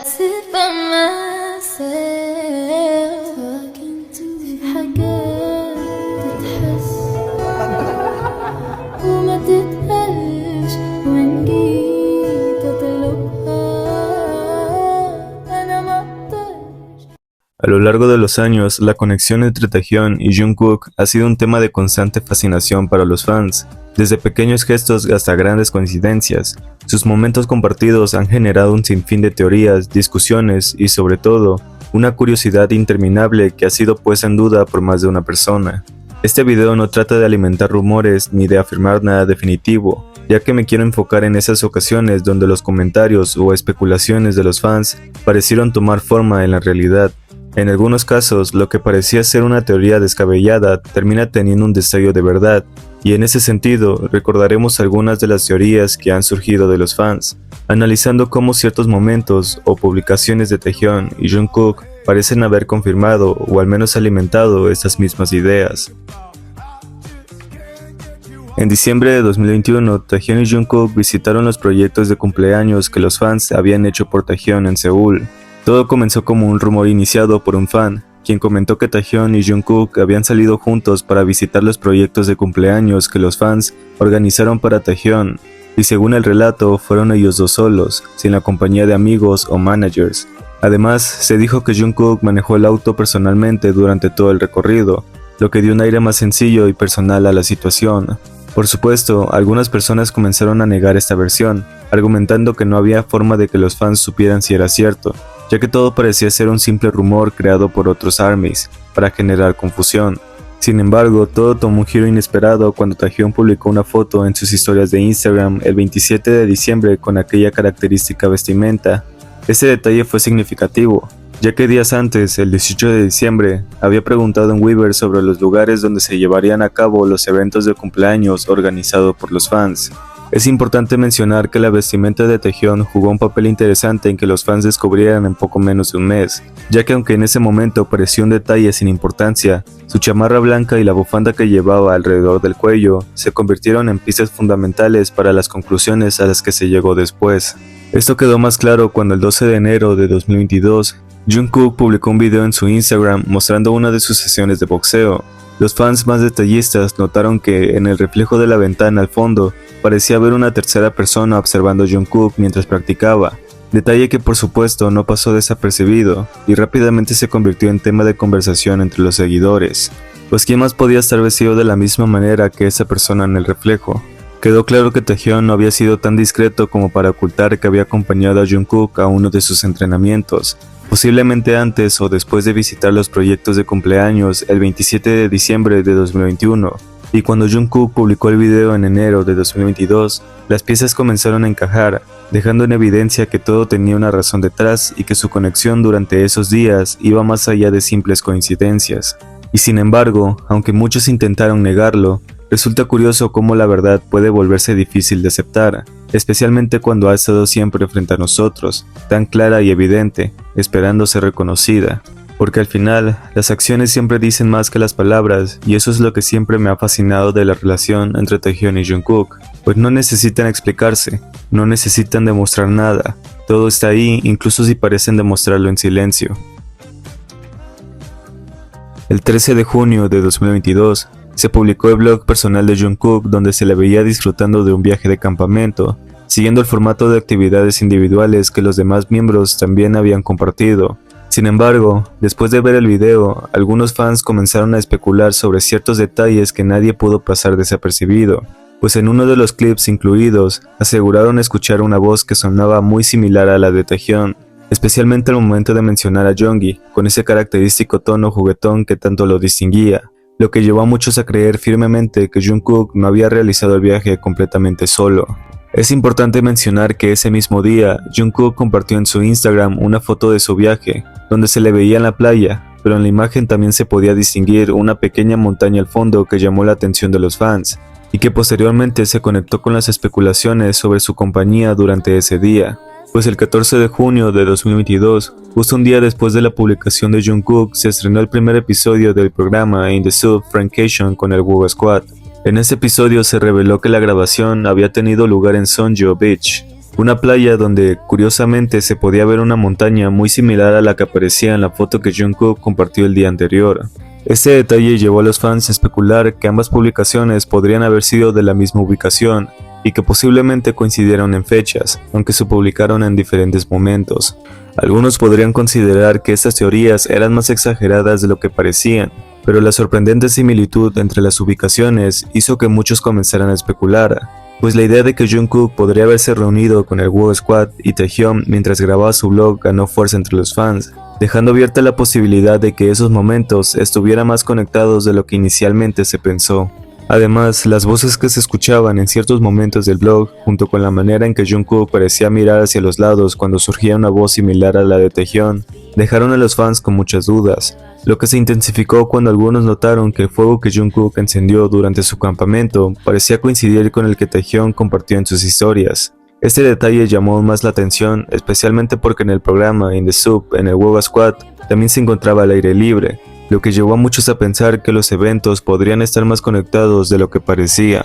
sit by myself في حاجات تتحس وما تتقالش وإن جيت أطلبها أنا مقدرش. A lo largo de los años, la conexión entre Taehyun y Jungkook ha sido un tema de constante fascinación para los fans, desde pequeños gestos hasta grandes coincidencias. Sus momentos compartidos han generado un sinfín de teorías, discusiones y, sobre todo, una curiosidad interminable que ha sido puesta en duda por más de una persona. Este video no trata de alimentar rumores ni de afirmar nada definitivo, ya que me quiero enfocar en esas ocasiones donde los comentarios o especulaciones de los fans parecieron tomar forma en la realidad. En algunos casos, lo que parecía ser una teoría descabellada termina teniendo un destello de verdad, y en ese sentido recordaremos algunas de las teorías que han surgido de los fans, analizando cómo ciertos momentos o publicaciones de Taehyun y Jungkook parecen haber confirmado o al menos alimentado estas mismas ideas. En diciembre de 2021, Taehyun y Jungkook visitaron los proyectos de cumpleaños que los fans habían hecho por Taehyun en Seúl. Todo comenzó como un rumor iniciado por un fan, quien comentó que Taehyun y Jungkook habían salido juntos para visitar los proyectos de cumpleaños que los fans organizaron para Taehyun, y según el relato fueron ellos dos solos, sin la compañía de amigos o managers. Además, se dijo que Jungkook manejó el auto personalmente durante todo el recorrido, lo que dio un aire más sencillo y personal a la situación. Por supuesto, algunas personas comenzaron a negar esta versión, argumentando que no había forma de que los fans supieran si era cierto, ya que todo parecía ser un simple rumor creado por otros ARMYs para generar confusión. Sin embargo, todo tomó un giro inesperado cuando Taehyun publicó una foto en sus historias de Instagram el 27 de diciembre con aquella característica vestimenta. Este detalle fue significativo, ya que días antes, el 18 de diciembre, había preguntado en Weverse sobre los lugares donde se llevarían a cabo los eventos de cumpleaños organizados por los fans. Es importante mencionar que la vestimenta de Taehyun jugó un papel interesante en que los fans descubrieran en poco menos de un mes, ya que aunque en ese momento parecía un detalle sin importancia, su chamarra blanca y la bufanda que llevaba alrededor del cuello se convirtieron en piezas fundamentales para las conclusiones a las que se llegó después. Esto quedó más claro cuando el 12 de enero de 2022, Jungkook publicó un video en su Instagram mostrando una de sus sesiones de boxeo. Los fans más detallistas notaron que en el reflejo de la ventana al fondo parecía haber una tercera persona observando a Jungkook mientras practicaba, detalle que por supuesto no pasó desapercibido y rápidamente se convirtió en tema de conversación entre los seguidores, pues quién más podía estar vestido de la misma manera que esa persona en el reflejo. Quedó claro que Taehyun no había sido tan discreto como para ocultar que había acompañado a Jungkook a uno de sus entrenamientos, posiblemente antes o después de visitar los proyectos de cumpleaños el 27 de diciembre de 2021, y cuando Jungkook publicó el video en enero de 2022, las piezas comenzaron a encajar, dejando en evidencia que todo tenía una razón detrás y que su conexión durante esos días iba más allá de simples coincidencias. Y sin embargo, aunque muchos intentaron negarlo, resulta curioso cómo la verdad puede volverse difícil de aceptar, especialmente cuando ha estado siempre frente a nosotros, tan clara y evidente, esperando ser reconocida. Porque al final, las acciones siempre dicen más que las palabras, y eso es lo que siempre me ha fascinado de la relación entre Taehyun y Jungkook, pues no necesitan explicarse, no necesitan demostrar nada, todo está ahí incluso si parecen demostrarlo en silencio. El 13 de junio de 2022, se publicó el blog personal de Jungkook donde se le veía disfrutando de un viaje de campamento, siguiendo el formato de actividades individuales que los demás miembros también habían compartido. Sin embargo, después de ver el video, algunos fans comenzaron a especular sobre ciertos detalles que nadie pudo pasar desapercibido, pues en uno de los clips incluidos, aseguraron escuchar una voz que sonaba muy similar a la de Taehyun, especialmente al momento de mencionar a Jeongi, con ese característico tono juguetón que tanto lo distinguía, lo que llevó a muchos a creer firmemente que Jungkook no había realizado el viaje completamente solo. Es importante mencionar que ese mismo día, Jungkook compartió en su Instagram una foto de su viaje, donde se le veía en la playa, pero en la imagen también se podía distinguir una pequeña montaña al fondo que llamó la atención de los fans, y que posteriormente se conectó con las especulaciones sobre su compañía durante ese día. Pues el 14 de junio de 2022, justo un día después de la publicación de Jungkook, se estrenó el primer episodio del programa In the Sub Frankation con el WOO Squad. En este episodio se reveló que la grabación había tenido lugar en Sonjo Beach, una playa donde curiosamente se podía ver una montaña muy similar a la que aparecía en la foto que Jungkook compartió el día anterior. Este detalle llevó a los fans a especular que ambas publicaciones podrían haber sido de la misma ubicación y que posiblemente coincidieron en fechas, aunque se publicaron en diferentes momentos. Algunos podrían considerar que estas teorías eran más exageradas de lo que parecían, pero la sorprendente similitud entre las ubicaciones hizo que muchos comenzaran a especular, pues la idea de que Jungkook podría haberse reunido con el WOW Squad y Taehyung mientras grababa su vlog ganó fuerza entre los fans, dejando abierta la posibilidad de que esos momentos estuvieran más conectados de lo que inicialmente se pensó. Además, las voces que se escuchaban en ciertos momentos del vlog, junto con la manera en que Jungkook parecía mirar hacia los lados cuando surgía una voz similar a la de Taehyung, dejaron a los fans con muchas dudas, lo que se intensificó cuando algunos notaron que el fuego que Jungkook encendió durante su campamento parecía coincidir con el que Taehyung compartió en sus historias. Este detalle llamó aún más la atención, especialmente porque en el programa In The Soup, en el WOW Squad, también se encontraba al aire libre, lo que llevó a muchos a pensar que los eventos podrían estar más conectados de lo que parecía.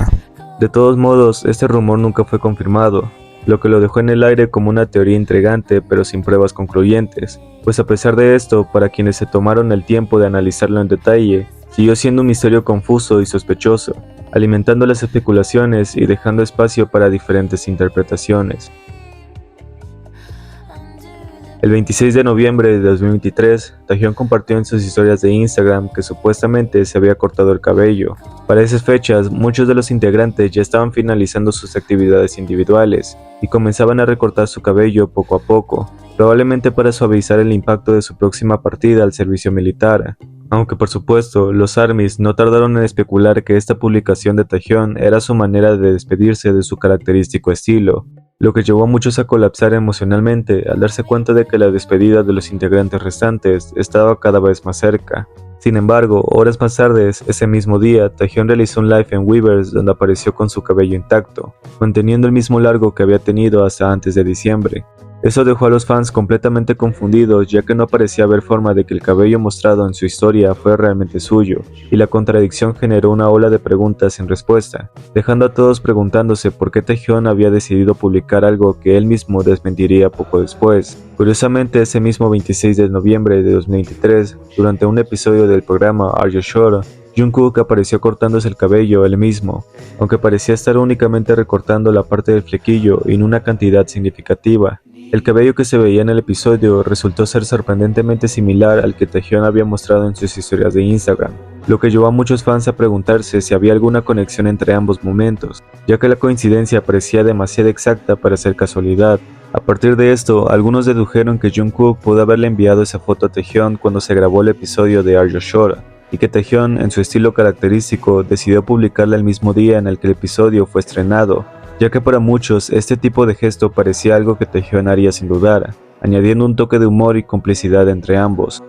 De todos modos, este rumor nunca fue confirmado, lo que lo dejó en el aire como una teoría intrigante pero sin pruebas concluyentes, pues a pesar de esto, para quienes se tomaron el tiempo de analizarlo en detalle, siguió siendo un misterio confuso y sospechoso, alimentando las especulaciones y dejando espacio para diferentes interpretaciones. El 26 de noviembre de 2023, Taehyung compartió en sus historias de Instagram que supuestamente se había cortado el cabello. Para esas fechas, muchos de los integrantes ya estaban finalizando sus actividades individuales y comenzaban a recortar su cabello poco a poco, probablemente para suavizar el impacto de su próxima partida al servicio militar. Aunque por supuesto, los ARMYs no tardaron en especular que esta publicación de Taehyung era su manera de despedirse de su característico estilo, lo que llevó a muchos a colapsar emocionalmente al darse cuenta de que la despedida de los integrantes restantes estaba cada vez más cerca. Sin embargo, horas más tarde, ese mismo día, Taehyung realizó un live en Weverse donde apareció con su cabello intacto, manteniendo el mismo largo que había tenido hasta antes de diciembre. Eso dejó a los fans completamente confundidos, ya que no parecía haber forma de que el cabello mostrado en su historia fuera realmente suyo, y la contradicción generó una ola de preguntas sin respuesta, dejando a todos preguntándose por qué Taehyung había decidido publicar algo que él mismo desmentiría poco después. Curiosamente, ese mismo 26 de noviembre de 2023, durante un episodio del programa Are You Sure?, Jungkook apareció cortándose el cabello él mismo, aunque parecía estar únicamente recortando la parte del flequillo y en una cantidad significativa. El cabello que se veía en el episodio resultó ser sorprendentemente similar al que Taehyung había mostrado en sus historias de Instagram, lo que llevó a muchos fans a preguntarse si había alguna conexión entre ambos momentos, ya que la coincidencia parecía demasiado exacta para ser casualidad. A partir de esto, algunos dedujeron que Jungkook pudo haberle enviado esa foto a Taehyung cuando se grabó el episodio de Are You Sure?, y que Taehyung, en su estilo característico, decidió publicarla el mismo día en el que el episodio fue estrenado, ya que para muchos este tipo de gesto parecía algo que Taehyung haría sin dudar, añadiendo un toque de humor y complicidad entre ambos.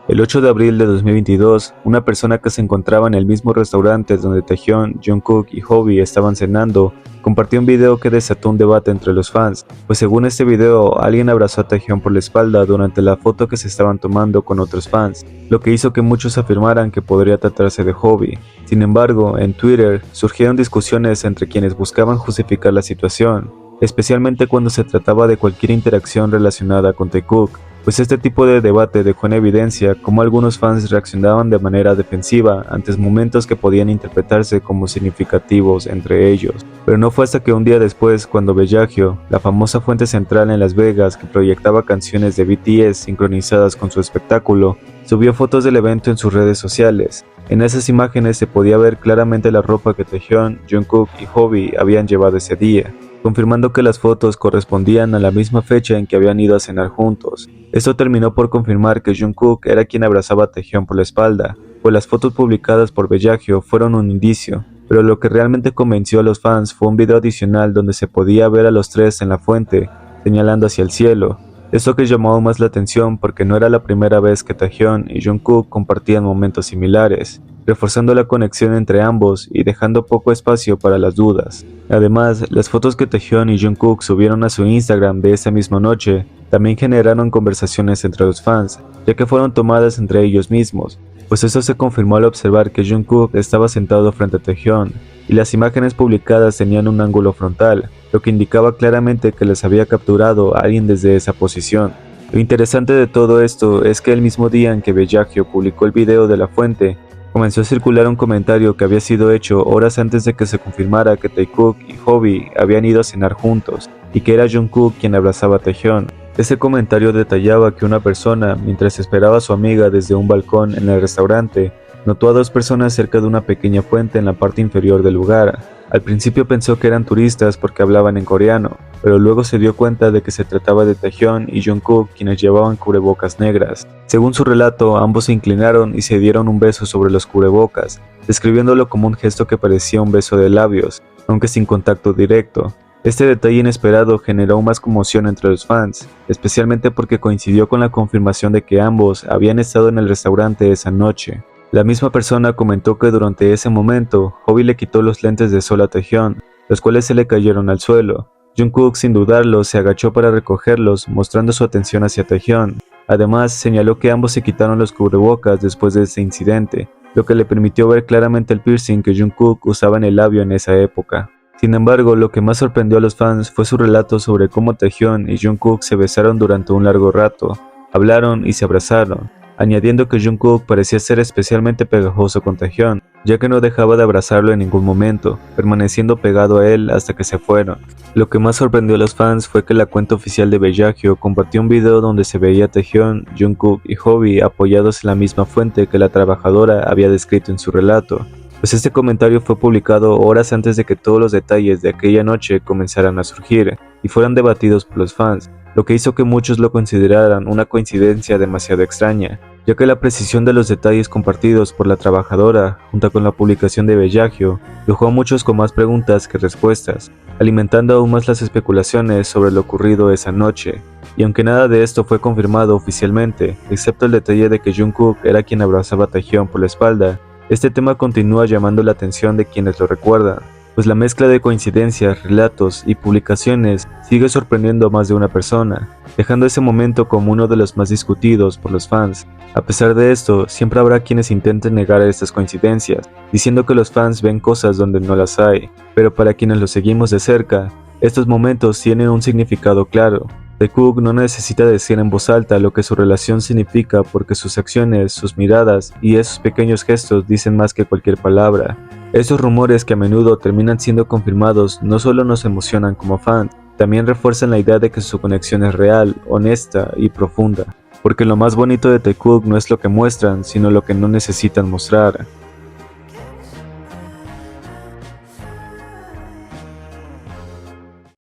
El 8 de abril de 2022, una persona que se encontraba en el mismo restaurante donde Taehyung, Jungkook y Hobi estaban cenando, compartió un video que desató un debate entre los fans, pues según este video, alguien abrazó a Taehyung por la espalda durante la foto que se estaban tomando con otros fans, lo que hizo que muchos afirmaran que podría tratarse de Hobi. Sin embargo, en Twitter surgieron discusiones entre quienes buscaban justificar la situación, especialmente cuando se trataba de cualquier interacción relacionada con Taekook, pues este tipo de debate dejó en evidencia cómo algunos fans reaccionaban de manera defensiva ante momentos que podían interpretarse como significativos entre ellos. Pero no fue hasta que un día después, cuando Bellagio, la famosa fuente central en Las Vegas que proyectaba canciones de BTS sincronizadas con su espectáculo, subió fotos del evento en sus redes sociales. En esas imágenes se podía ver claramente la ropa que Taehyung, Jungkook y Hobi habían llevado ese día, confirmando que las fotos correspondían a la misma fecha en que habían ido a cenar juntos. Esto terminó por confirmar que Jungkook era quien abrazaba a Taehyung por la espalda, pues las fotos publicadas por Bellagio fueron un indicio, pero lo que realmente convenció a los fans fue un video adicional donde se podía ver a los tres en la fuente, señalando hacia el cielo. Esto que llamó aún más la atención porque no era la primera vez que Taehyung y Jungkook compartían momentos similares, reforzando la conexión entre ambos y dejando poco espacio para las dudas. Además, las fotos que Taehyung y Jungkook subieron a su Instagram de esa misma noche también generaron conversaciones entre los fans, ya que fueron tomadas entre ellos mismos, pues eso se confirmó al observar que Jungkook estaba sentado frente a Taehyung, y las imágenes publicadas tenían un ángulo frontal, lo que indicaba claramente que les había capturado a alguien desde esa posición. Lo interesante de todo esto es que el mismo día en que Bellagio publicó el video de la fuente, comenzó a circular un comentario que había sido hecho horas antes de que se confirmara que Taekook y Hobi habían ido a cenar juntos, y que era Jungkook quien abrazaba a Taehyun. Ese comentario detallaba que una persona, mientras esperaba a su amiga desde un balcón en el restaurante, notó a dos personas cerca de una pequeña fuente en la parte inferior del lugar. Al principio pensó que eran turistas porque hablaban en coreano, pero luego se dio cuenta de que se trataba de Taehyun y Jungkook, quienes llevaban cubrebocas negras. Según su relato, ambos se inclinaron y se dieron un beso sobre los cubrebocas, describiéndolo como un gesto que parecía un beso de labios, aunque sin contacto directo. Este detalle inesperado generó aún más conmoción entre los fans, especialmente porque coincidió con la confirmación de que ambos habían estado en el restaurante esa noche. La misma persona comentó que durante ese momento, Hobi le quitó los lentes de sol a Taehyun, los cuales se le cayeron al suelo. Jungkook, sin dudarlo, se agachó para recogerlos, mostrando su atención hacia Taehyun. Además, señaló que ambos se quitaron los cubrebocas después de ese incidente, lo que le permitió ver claramente el piercing que Jungkook usaba en el labio en esa época. Sin embargo, lo que más sorprendió a los fans fue su relato sobre cómo Taehyun y Jungkook se besaron durante un largo rato, hablaron y se abrazaron, añadiendo que Jungkook parecía ser especialmente pegajoso con Taehyun, ya que no dejaba de abrazarlo en ningún momento, permaneciendo pegado a él hasta que se fueron. Lo que más sorprendió a los fans fue que la cuenta oficial de Bellagio compartió un video donde se veía a Taehyun, Jungkook y Hobi apoyados en la misma fuente que la trabajadora había descrito en su relato, pues este comentario fue publicado horas antes de que todos los detalles de aquella noche comenzaran a surgir y fueran debatidos por los fans, lo que hizo que muchos lo consideraran una coincidencia demasiado extraña, ya que la precisión de los detalles compartidos por la trabajadora, junto con la publicación de Bellagio, dejó a muchos con más preguntas que respuestas, alimentando aún más las especulaciones sobre lo ocurrido esa noche. Y aunque nada de esto fue confirmado oficialmente, excepto el detalle de que Jungkook era quien abrazaba a Taehyun por la espalda, este tema continúa llamando la atención de quienes lo recuerdan, pues la mezcla de coincidencias, relatos y publicaciones sigue sorprendiendo a más de una persona, dejando ese momento como uno de los más discutidos por los fans. A pesar de esto, siempre habrá quienes intenten negar estas coincidencias, diciendo que los fans ven cosas donde no las hay, pero para quienes lo seguimos de cerca, estos momentos tienen un significado claro. Taekook no necesita decir en voz alta lo que su relación significa porque sus acciones, sus miradas y esos pequeños gestos dicen más que cualquier palabra. Esos rumores que a menudo terminan siendo confirmados no solo nos emocionan como fans, también refuerzan la idea de que su conexión es real, honesta y profunda. Porque lo más bonito de Taekook no es lo que muestran, sino lo que no necesitan mostrar.